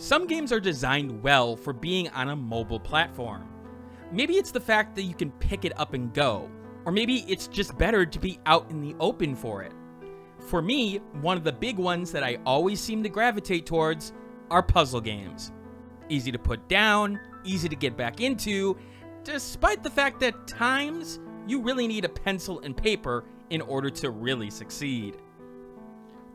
Some games are designed well for being on a mobile platform. Maybe it's the fact that you can pick it up and go, or maybe it's just better to be out in the open for it. For me, one of the big ones that I always seem to gravitate towards are puzzle games. Easy to put down, easy to get back into, despite the fact that at times you really need a pencil and paper in order to really succeed.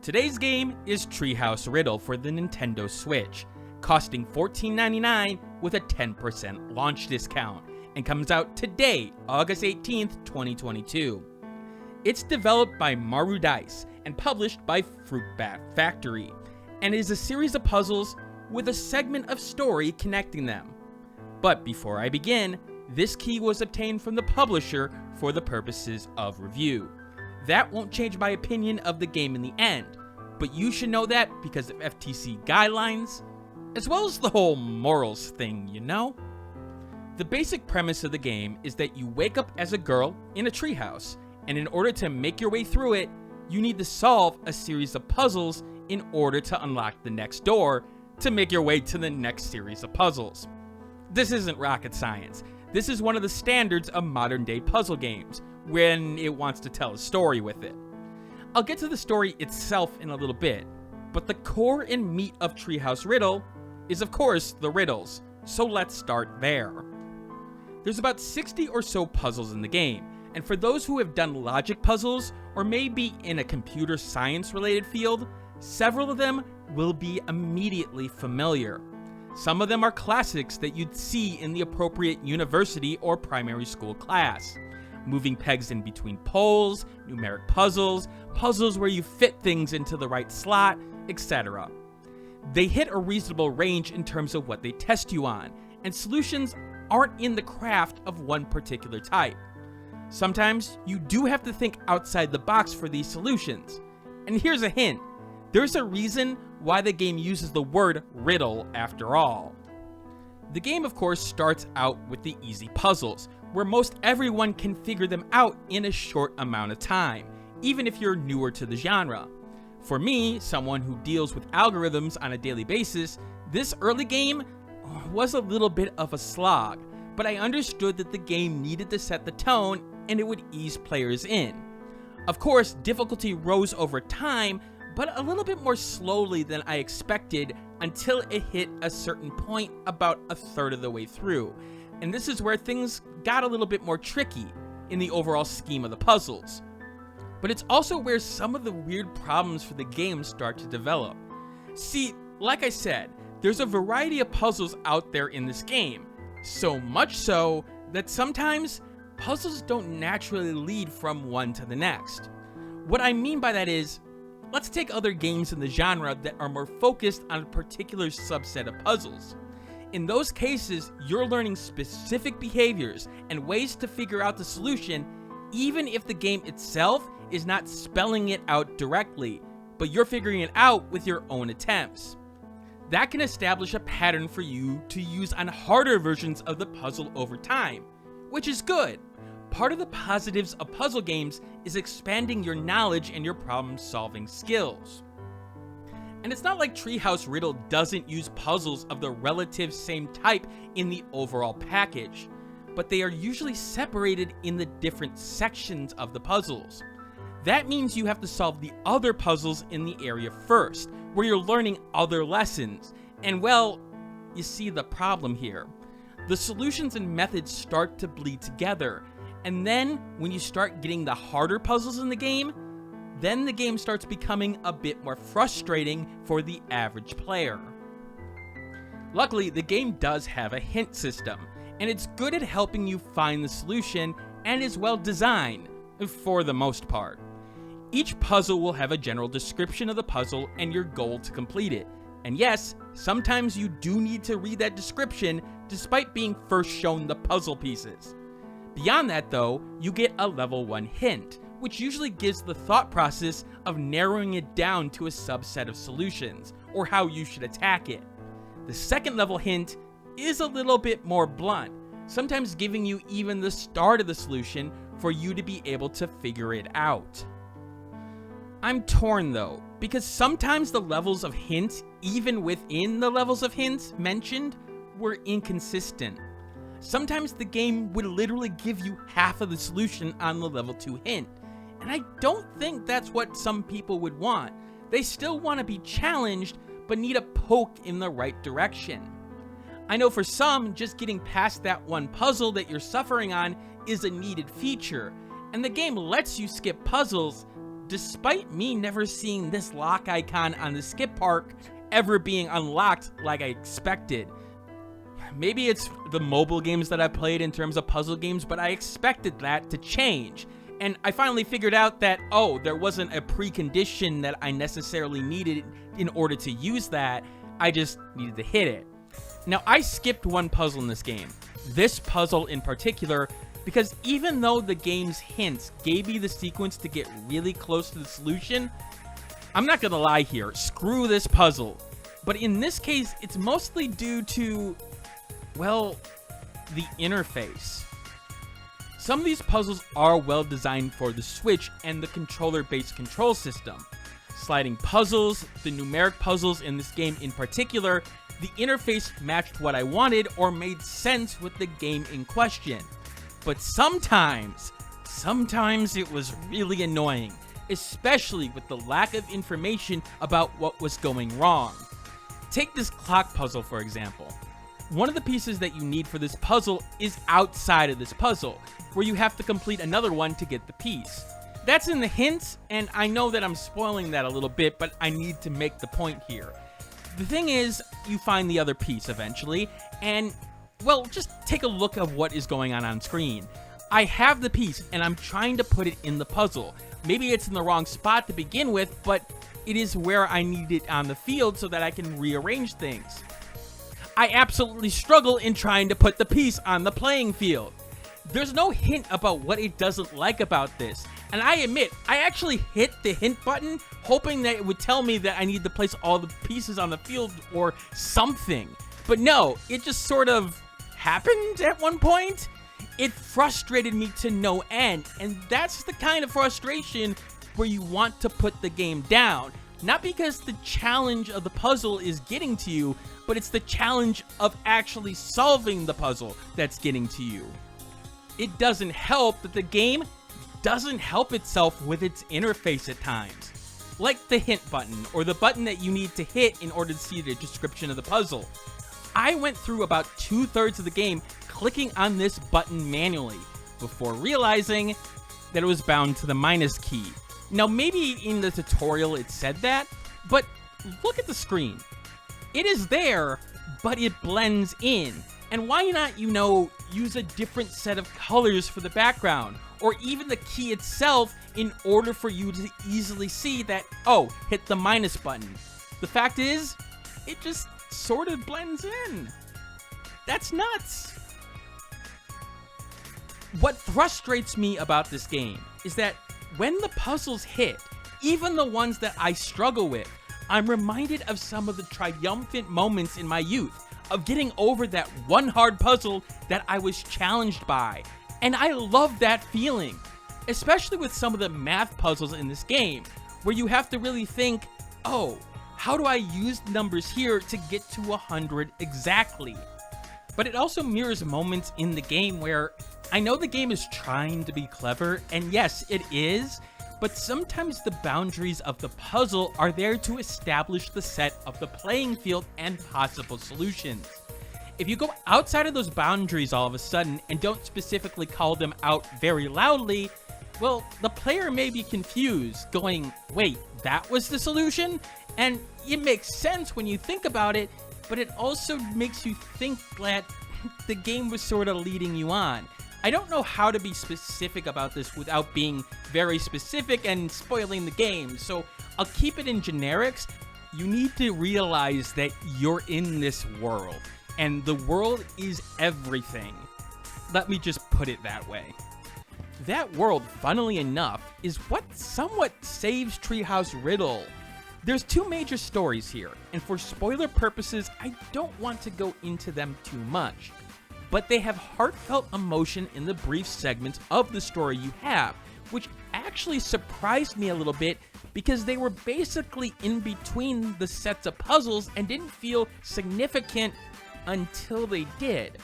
Today's game is Treehouse Riddle for the Nintendo Switch, costing $14.99 with a 10% launch discount, and comes out today, August 18th, 2022. It's developed by Maru Dice and published by Fruitbat Factory, and is a series of puzzles with a segment of story connecting them. But before I begin, this key was obtained from the publisher for the purposes of review. That won't change my opinion of the game in the end, but you should know that because of FTC guidelines, as well as the whole morals thing, you know? The basic premise of the game is that you wake up as a girl in a treehouse, and in order to make your way through it, you need to solve a series of puzzles in order to unlock the next door to make your way to the next series of puzzles. This isn't rocket science. This is one of the standards of modern day puzzle games, when it wants to tell a story with it. I'll get to the story itself in a little bit, but the core and meat of Treehouse Riddle is of course the riddles, so let's start there. There's about 60 or so puzzles in the game, and for those who have done logic puzzles or maybe in a computer science related field, several of them will be immediately familiar. Some of them are classics that you'd see in the appropriate university or primary school class. Moving pegs in between poles, numeric puzzles, puzzles where you fit things into the right slot, etc. They hit a reasonable range in terms of what they test you on, and solutions aren't in the craft of one particular type. Sometimes you do have to think outside the box for these solutions. And here's a hint, there's a reason why the game uses the word riddle after all. The game of course starts out with the easy puzzles, where most everyone can figure them out in a short amount of time, even if you're newer to the genre. For me, someone who deals with algorithms on a daily basis, this early game was a little bit of a slog, but I understood that the game needed to set the tone and it would ease players in. Of course, difficulty rose over time, but a little bit more slowly than I expected until it hit a certain point about a third of the way through. And this is where things got a little bit more tricky in the overall scheme of the puzzles. But it's also where some of the weird problems for the game start to develop. See, like I said, there's a variety of puzzles out there in this game, so much so that sometimes puzzles don't naturally lead from one to the next. What I mean by that is, let's take other games in the genre that are more focused on a particular subset of puzzles. In those cases, you're learning specific behaviors and ways to figure out the solution, even if the game itself is not spelling it out directly, but you're figuring it out with your own attempts. That can establish a pattern for you to use on harder versions of the puzzle over time, which is good. Part of the positives of puzzle games is expanding your knowledge and your problem-solving skills. And it's not like Treehouse Riddle doesn't use puzzles of the relative same type in the overall package, but they are usually separated in the different sections of the puzzles. That means you have to solve the other puzzles in the area first, where you're learning other lessons. And well, you see the problem here. The solutions and methods start to bleed together, and then when you start getting the harder puzzles in the game, then the game starts becoming a bit more frustrating for the average player. Luckily, the game does have a hint system, and it's good at helping you find the solution and is well designed, for the most part. Each puzzle will have a general description of the puzzle and your goal to complete it. And yes, sometimes you do need to read that description despite being first shown the puzzle pieces. Beyond that though, you get a level 1 hint, which usually gives the thought process of narrowing it down to a subset of solutions, or how you should attack it. The second level hint is a little bit more blunt, sometimes giving you even the start of the solution for you to be able to figure it out. I'm torn though. because sometimes the levels of hints, even within the levels of hints mentioned, were inconsistent. Sometimes the game would literally give you half of the solution on the level 2 hint, and I don't think that's what some people would want. They still want to be challenged, but need a poke in the right direction. I know for some, just getting past that one puzzle that you're suffering on is a needed feature, and the game lets you skip puzzles, despite me never seeing this lock icon on the skip park ever being unlocked like I expected. Maybe it's the mobile games that I played in terms of puzzle games, but I expected that to change. And I finally figured out that, oh, there wasn't a precondition that I necessarily needed in order to use that. I just needed to hit it. Now, I skipped one puzzle in this game. This puzzle in particular, because even though the game's hints gave me the sequence to get really close to the solution, I'm not gonna lie here, screw this puzzle. But in this case, it's mostly due to, well, the interface. Some of these puzzles are well designed for the Switch and the controller-based control system. Sliding puzzles, the numeric puzzles in this game in particular, the interface matched what I wanted or made sense with the game in question. But sometimes it was really annoying, especially with the lack of information about what was going wrong. Take this clock puzzle, for example. One of the pieces that you need for this puzzle is outside of this puzzle, where you have to complete another one to get the piece. That's in the hints, and I know that I'm spoiling that a little bit, but I need to make the point here. The thing is, you find the other piece eventually, and, well, just take a look at what is going on screen. I have the piece, and I'm trying to put it in the puzzle. Maybe it's in the wrong spot to begin with, but it is where I need it on the field so that I can rearrange things. I absolutely struggle in trying to put the piece on the playing field. There's no hint about what it doesn't like about this, and I admit, I actually hit the hint button hoping that it would tell me that I need to place all the pieces on the field or something. But no, it just sort of happened at one point. It frustrated me to no end, and that's the kind of frustration where you want to put the game down. Not because the challenge of the puzzle is getting to you, but it's the challenge of actually solving the puzzle that's getting to you. It doesn't help that the game doesn't help itself with its interface at times. Like the hint button, or the button that you need to hit in order to see the description of the puzzle. I went through about 2/3 of the game clicking on this button manually, before realizing that it was bound to the minus key. Now, maybe in the tutorial it said that, but look at the screen. It is there, but it blends in. And why not, use a different set of colors for the background, or even the key itself in order for you to easily see that, oh, hit the minus button. The fact is, it just sort of blends in. That's nuts. What frustrates me about this game is that when the puzzles hit, even the ones that I struggle with, I'm reminded of some of the triumphant moments in my youth of getting over that one hard puzzle that I was challenged by. And I love that feeling, especially with some of the math puzzles in this game, where you have to really think, oh, how do I use numbers here to get to 100 exactly? But it also mirrors moments in the game where I know the game is trying to be clever, and yes, it is, but sometimes the boundaries of the puzzle are there to establish the set of the playing field and possible solutions. If you go outside of those boundaries all of a sudden and don't specifically call them out very loudly, well, the player may be confused, going, wait, that was the solution? And it makes sense when you think about it, but it also makes you think that the game was sort of leading you on. I don't know how to be specific about this without being very specific and spoiling the game, so I'll keep it in generics. You need to realize that you're in this world, and the world is everything. Let me just put it that way. That world, funnily enough, is what somewhat saves Treehouse Riddle. There's two major stories here, and for spoiler purposes, I don't want to go into them too much. But they have heartfelt emotion in the brief segments of the story you have, which actually surprised me a little bit because they were basically in between the sets of puzzles and didn't feel significant until they did.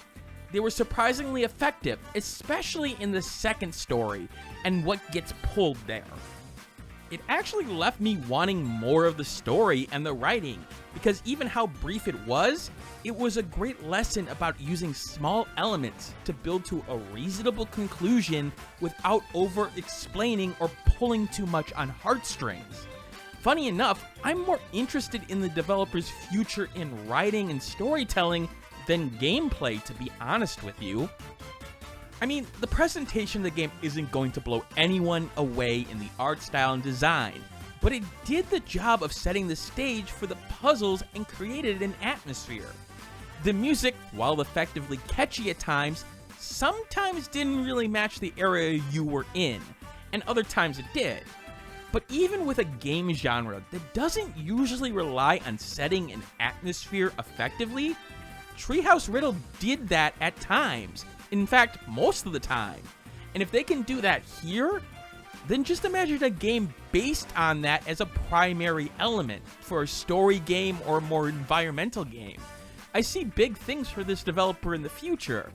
They were surprisingly effective, especially in the second story and what gets pulled there. It actually left me wanting more of the story and the writing, because even how brief it was a great lesson about using small elements to build to a reasonable conclusion without over-explaining or pulling too much on heartstrings. Funny enough, I'm more interested in the developer's future in writing and storytelling than gameplay, to be honest with you. I mean, the presentation of the game isn't going to blow anyone away in the art style and design, but it did the job of setting the stage for the puzzles and created an atmosphere. The music, while effectively catchy at times, sometimes didn't really match the area you were in, and other times it did. But even with a game genre that doesn't usually rely on setting an atmosphere effectively, Treehouse Riddle did that at times. In fact, most of the time. And if they can do that here, then just imagine a game based on that as a primary element for a story game or a more environmental game. I see big things for this developer in the future.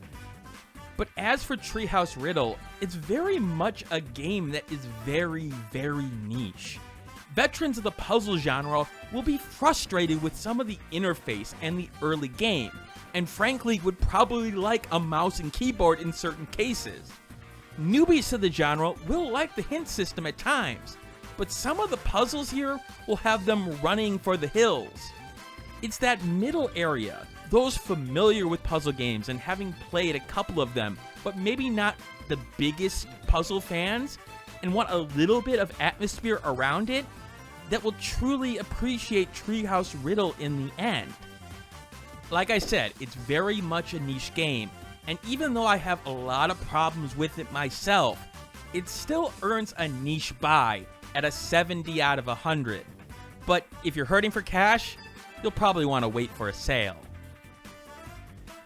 But as for Treehouse Riddle, it's very much a game that is very, very niche. Veterans of the puzzle genre will be frustrated with some of the interface and the early game, and frankly would probably like a mouse and keyboard in certain cases. Newbies to the genre will like the hint system at times, but some of the puzzles here will have them running for the hills. It's that middle area, those familiar with puzzle games and having played a couple of them, but maybe not the biggest puzzle fans, and want a little bit of atmosphere around it, that will truly appreciate Treehouse Riddle in the end. Like I said, it's very much a niche game, and even though I have a lot of problems with it myself, it still earns a niche buy at a 70 out of 100. But if you're hurting for cash, you'll probably want to wait for a sale.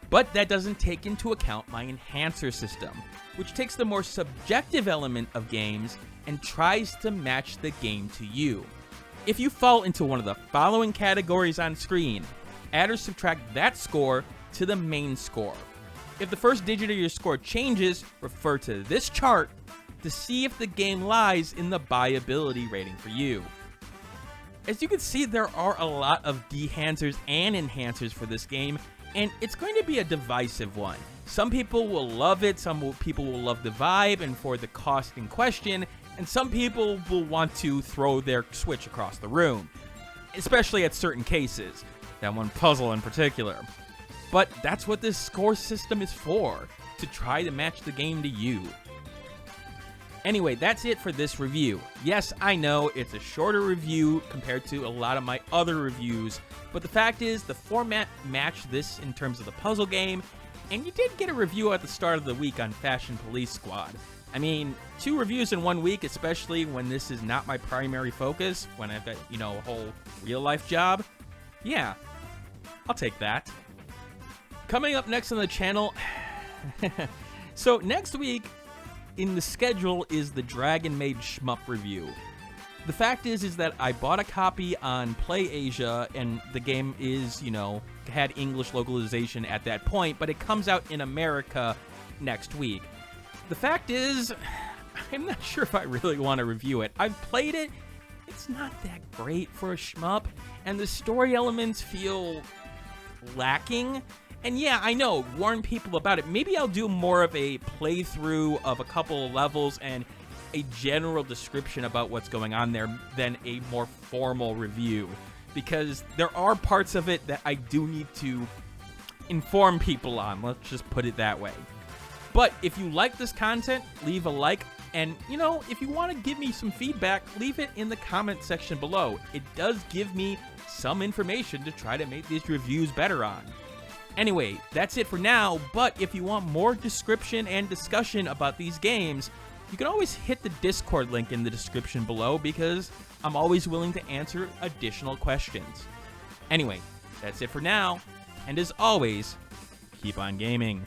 But that doesn't take into account my enhancer system, which takes the more subjective element of games and tries to match the game to you. If you fall into one of the following categories on screen, add or subtract that score to the main score. If the first digit of your score changes, refer to this chart to see if the game lies in the buyability rating for you. As you can see, there are a lot of dehancers and enhancers for this game, and it's going to be a divisive one. Some people will love it, some people will love the vibe and for the cost in question, and some people will want to throw their Switch across the room, especially at certain cases, that one puzzle in particular. But that's what this score system is for, to try to match the game to you. Anyway, that's it for this review. Yes, I know it's a shorter review compared to a lot of my other reviews, but the fact is the format matched this in terms of the puzzle game, and you did get a review at the start of the week on Fashion Police Squad. I mean, 2 reviews in 1 week, especially when this is not my primary focus, when I've got, a whole real-life job. Yeah, I'll take that. Coming up next on the channel, so next week in the schedule is the Dragon Maid Shmup review. The fact is that I bought a copy on PlayAsia, and the game is, had English localization at that point, but it comes out in America next week. The fact is, I'm not sure if I really want to review it. I've played it, it's not that great for a shmup, and the story elements feel lacking. And yeah, I know, warn people about it. Maybe I'll do more of a playthrough of a couple of levels and a general description about what's going on there than a more formal review, because there are parts of it that I do need to inform people on, let's just put it that way. But if you like this content, leave a like, and if you want to give me some feedback, leave it in the comment section below. It does give me some information to try to make these reviews better on. Anyway, that's it for now, but if you want more description and discussion about these games, you can always hit the Discord link in the description below, because I'm always willing to answer additional questions. Anyway, that's it for now, and as always, keep on gaming.